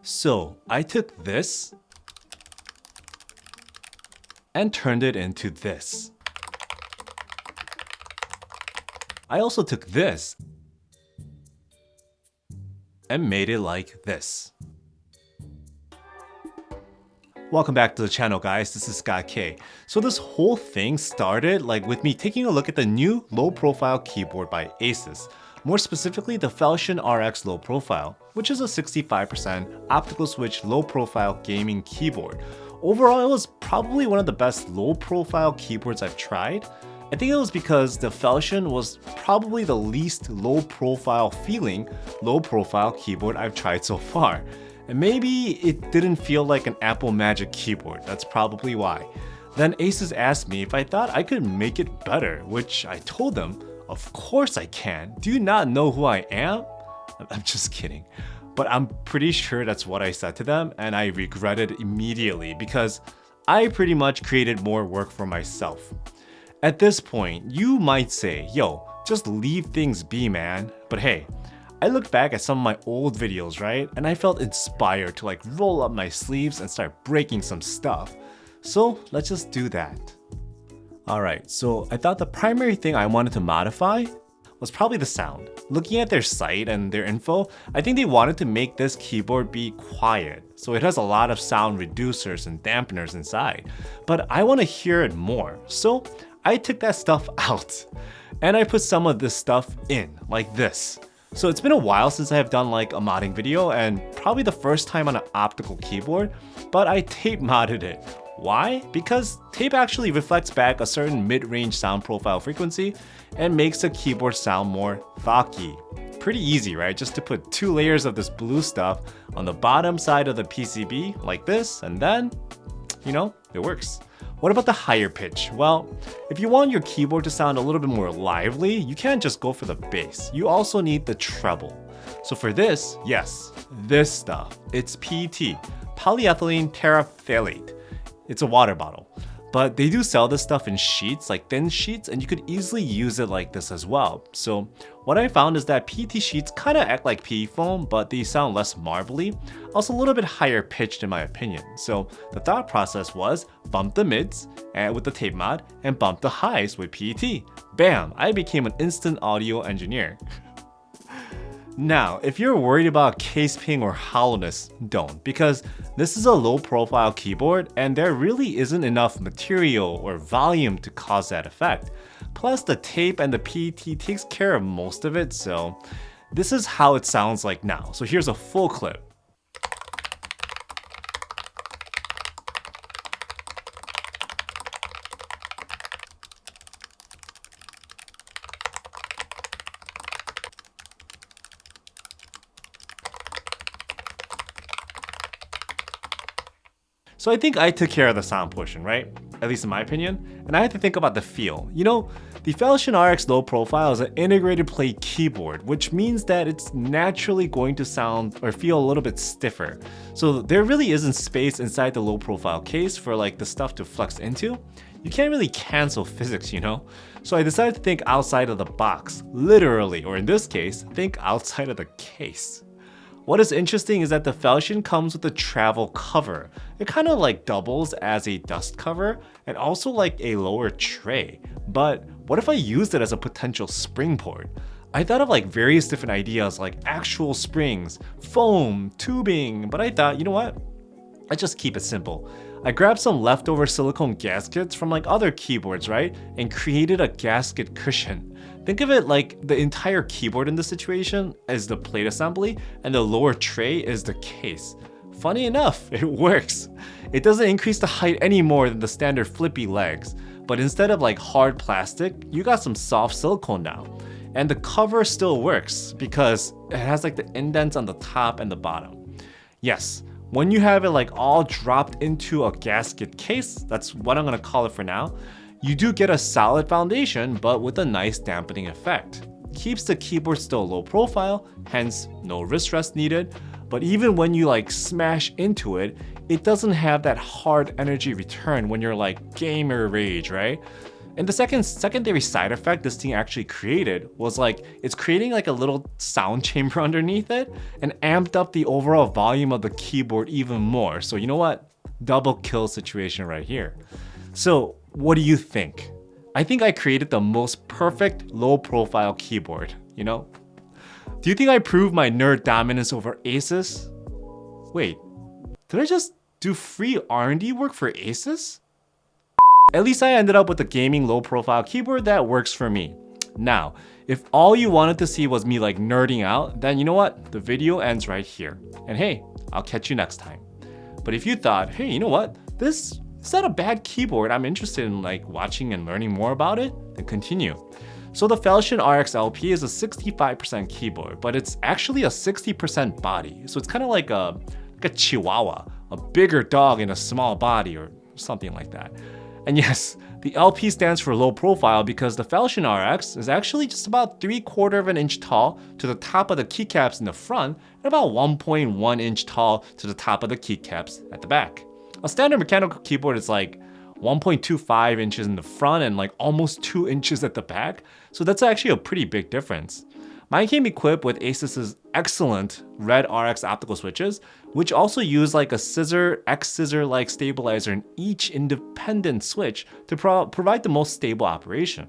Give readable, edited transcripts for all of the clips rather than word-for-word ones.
So I took this and turned it into this. I also took this and made it like this. Welcome back to the channel, guys. This is Scott K. So this whole thing started with me taking a look at the new low profile keyboard by Asus. More specifically, the Falchion RX Low Profile, which is a 65% optical switch low profile gaming keyboard. Overall, it was probably one of the best low profile keyboards I've tried. I think it was because the Falchion was probably the least low profile feeling low profile keyboard I've tried so far. And maybe it didn't feel like an Apple Magic keyboard, that's probably why. Then Asus asked me if I thought I could make it better, which I told them, of course I can. Do you not know who I am? I'm just kidding. But I'm pretty sure that's what I said to them, and I regretted immediately because I pretty much created more work for myself. At this point, you might say, yo, just leave things be, man. But hey, I looked back at some of my old videos, right? And I felt inspired to roll up my sleeves and start breaking some stuff. So let's just do that. Alright, so I thought the primary thing I wanted to modify was probably the sound. Looking at their site and their info, I think they wanted to make this keyboard be quiet. So it has a lot of sound reducers and dampeners inside. But I want to hear it more. So I took that stuff out. And I put some of this stuff in, like this. So it's been a while since I have done a modding video, and probably the first time on an optical keyboard, but I tape modded it. Why? Because tape actually reflects back a certain mid-range sound profile frequency and makes the keyboard sound more thocky. Pretty easy, right? Just to put 2 layers of this blue stuff on the bottom side of the PCB like this, and then, it works. What about the higher pitch? Well, if you want your keyboard to sound a little bit more lively, you can't just go for the bass. You also need the treble. So for this, yes, this stuff, it's PET, polyethylene terephthalate. It's a water bottle. But they do sell this stuff in sheets, thin sheets, and you could easily use it like this as well. So what I found is that PET sheets kind of act like PE foam, but they sound less marbly, also a little bit higher pitched in my opinion. So the thought process was bump the mids with the tape mod and bump the highs with PET. Bam, I became an instant audio engineer. Now, if you're worried about case ping or hollowness, don't, because this is a low profile keyboard and there really isn't enough material or volume to cause that effect. Plus the tape and the PET takes care of most of it, so this is how it sounds like now. So here's a full clip. So I think I took care of the sound portion, right? At least in my opinion. And I had to think about the feel. The Falchion RX Low Profile is an integrated play keyboard, which means that it's naturally going to sound or feel a little bit stiffer. So there really isn't space inside the low profile case for the stuff to flex into. You can't really cancel physics, So I decided to think outside of the box, literally, or in this case, think outside of the case. What is interesting is that the Falchion comes with a travel cover. It kind of doubles as a dust cover and also a lower tray. But what if I used it as a potential springboard? I thought of various different ideas like actual springs, foam, tubing, but I thought, you know what? Let's just keep it simple. I grabbed some leftover silicone gaskets from other keyboards, right? And created a gasket cushion. Think of it like the entire keyboard in this situation is the plate assembly and the lower tray is the case. Funny enough, it works. It doesn't increase the height any more than the standard flippy legs, but instead of hard plastic, you got some soft silicone now. And the cover still works because it has the indents on the top and the bottom. Yes, when you have it all dropped into a gasket case, that's what I'm gonna call it for now, you do get a solid foundation, but with a nice dampening effect. Keeps the keyboard still low profile, hence no wrist rest needed, but even when you smash into it, it doesn't have that hard energy return when you're gamer rage, right? And the secondary side effect this thing actually created was like, it's creating like a little sound chamber underneath it and amped up the overall volume of the keyboard even more. So you know what? Double kill situation right here. So what do you think? I think I created the most perfect low profile keyboard, you know? Do you think I proved my nerd dominance over Asus? Wait, did I just do free R&D work for Asus? At least I ended up with a gaming low profile keyboard that works for me. Now, if all you wanted to see was me like nerding out, then you know what? The video ends right here. And hey, I'll catch you next time. But if you thought, hey, you know what? This is not a bad keyboard. I'm interested in like watching and learning more about it, then continue. So the Falchion RX LP is a 65% keyboard, but it's actually a 60% body. So it's kind of like a chihuahua, a bigger dog in a small body or something like that. And yes, the LP stands for low profile because the Falchion RX is actually just about 3/4 of an inch tall to the top of the keycaps in the front and about 1.1 inch tall to the top of the keycaps at the back. A standard mechanical keyboard is like 1.25 inches in the front and like almost 2 inches at the back. So that's actually a pretty big difference. Mine came equipped with Asus's excellent red RX optical switches, which also use like a scissor-like stabilizer in each independent switch to provide the most stable operation.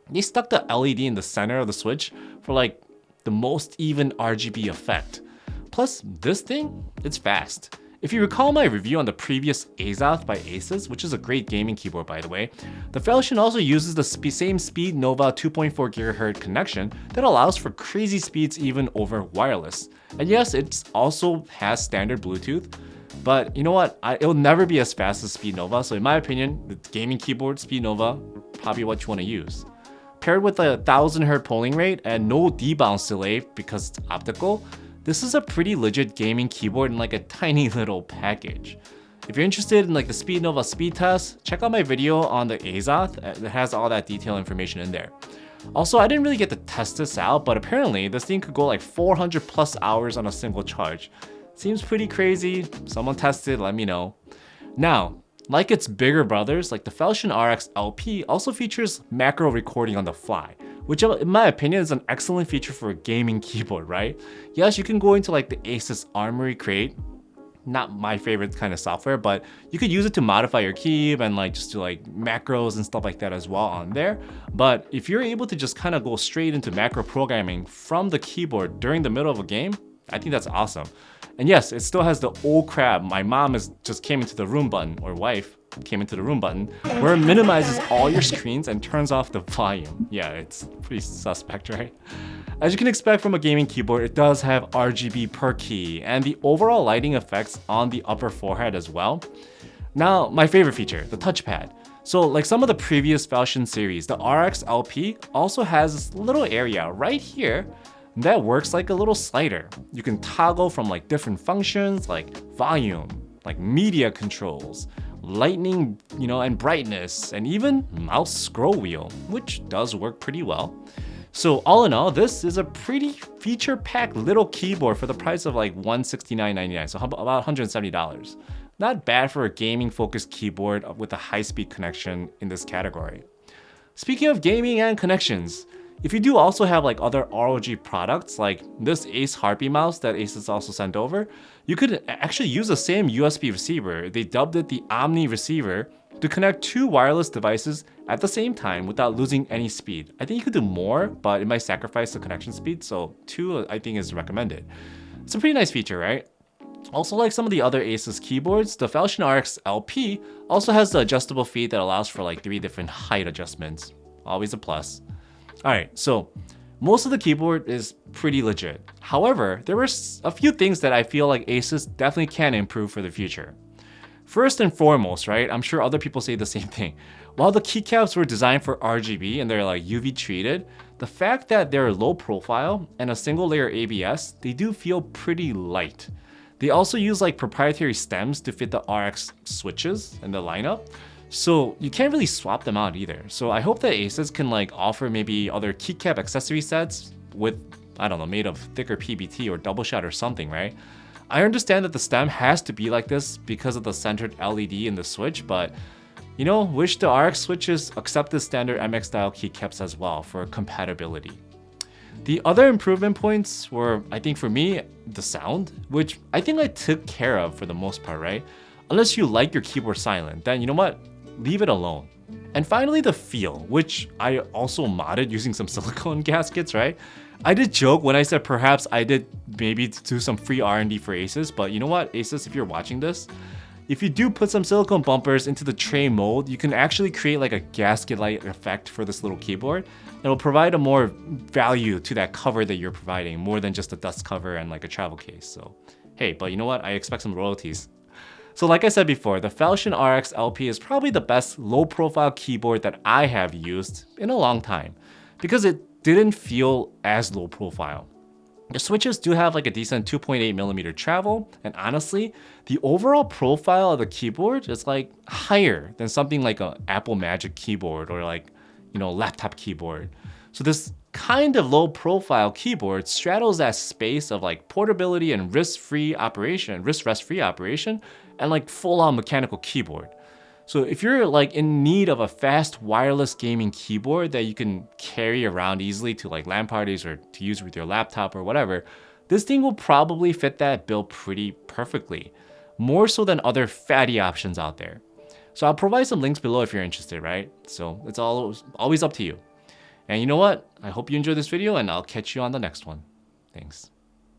They stuck the LED in the center of the switch for like the most even RGB effect. Plus, this thing, it's fast. If you recall my review on the previous Asus by Asus, which is a great gaming keyboard by the way, the Falchion also uses the same Speed Nova 2.4 GHz connection that allows for crazy speeds even over wireless. And yes, it also has standard Bluetooth, but you know what? It'll never be as fast as Speed Nova, so in my opinion, the gaming keyboard Speed Nova, probably what you want to use. Paired with a 1000 Hz polling rate and no debounce delay because it's optical, this is a pretty legit gaming keyboard in like a tiny little package. If you're interested in like the Speed Nova speed test, check out my video on the Asus. It has all that detailed information in there. Also, I didn't really get to test this out, but apparently this thing could go like 400 plus hours on a single charge. Seems pretty crazy. Someone tested, let me know. Now, like its bigger brothers, like the Falchion RX LP also features macro recording on the fly, which in my opinion is an excellent feature for a gaming keyboard, right? Yes, you can go into like the Asus Armory Crate, not my favorite kind of software, but you could use it to modify your key and like just do like macros and stuff like that as well on there. But if you're able to just kind of go straight into macro programming from the keyboard during the middle of a game, I think that's awesome. And yes, it still has the old crap, my mom just came into the room button, or wife came into the room button, where it minimizes all your screens and turns off the volume. Yeah, it's pretty suspect, right? As you can expect from a gaming keyboard, it does have RGB per key and the overall lighting effects on the upper forehead as well. Now, my favorite feature, the touchpad. So like some of the previous Falchion series, the RX LP also has this little area right here that works like a little slider. You can toggle from like different functions like volume, like media controls, lightning, and brightness, and even mouse scroll wheel, which does work pretty well. So all in all, this is a pretty feature-packed little keyboard for the price of like $169.99, so about $170. Not bad for a gaming-focused keyboard with a high-speed connection in this category. Speaking of gaming and connections, if you do also have like other ROG products like this Ace Harpy mouse that Asus also sent over, you could actually use the same USB receiver. They dubbed it the Omni receiver to connect two wireless devices at the same time without losing any speed. I think you could do more, but it might sacrifice the connection speed, so 2 I think is recommended. It's a pretty nice feature, right? Also, like some of the other Asus keyboards, the Falchion RX LP also has the adjustable feet that allows for like 3 different height adjustments. Always a plus. Alright, so most of the keyboard is pretty legit. However, there were a few things that I feel like Asus definitely can improve for the future. First and foremost, right, I'm sure other people say the same thing. While the keycaps were designed for RGB and they're like UV treated, the fact that they're low profile and a single layer ABS, they do feel pretty light. They also use like proprietary stems to fit the RX switches in the lineup. So you can't really swap them out either. So I hope that Asus can like offer maybe other keycap accessory sets with, I don't know, made of thicker PBT or double shot or something, right? I understand that the stem has to be like this because of the centered LED in the switch, but You know, wish the RX switches accepted standard MX style keycaps as well for compatibility. The other improvement points were, I think for me, the sound, which I think I took care of for the most part, right? Unless you like your keyboard silent, then you know what? Leave it alone. And finally, the feel, which I also modded using some silicone gaskets, right? I did joke when I said perhaps I did maybe do some free R&D for Asus, but you know what, Asus, if you're watching this, if you do put some silicone bumpers into the tray mold, you can actually create like a gasket-like effect for this little keyboard. It'll provide a more value to that cover that you're providing, more than just a dust cover and like a travel case. So, hey, but you know what? I expect some royalties. So like I said before, the Falchion RX LP is probably the best low-profile keyboard that I have used in a long time, because it didn't feel as low profile. The switches do have like a decent 2.8mm travel, and honestly, the overall profile of the keyboard is like higher than something like an Apple Magic keyboard or like, you know, laptop keyboard. So this kind of low profile keyboard straddles that space of like portability and risk-free operation, rest-free operation, and like full-on mechanical keyboard. So if you're like in need of a fast wireless gaming keyboard that you can carry around easily to like LAN parties or to use with your laptop or whatever, this thing will probably fit that bill pretty perfectly, more so than other fatty options out there. So I'll provide some links below if you're interested, right? So it's always up to you. And you know what? I hope you enjoyed this video, and I'll catch you on the next one. Thanks.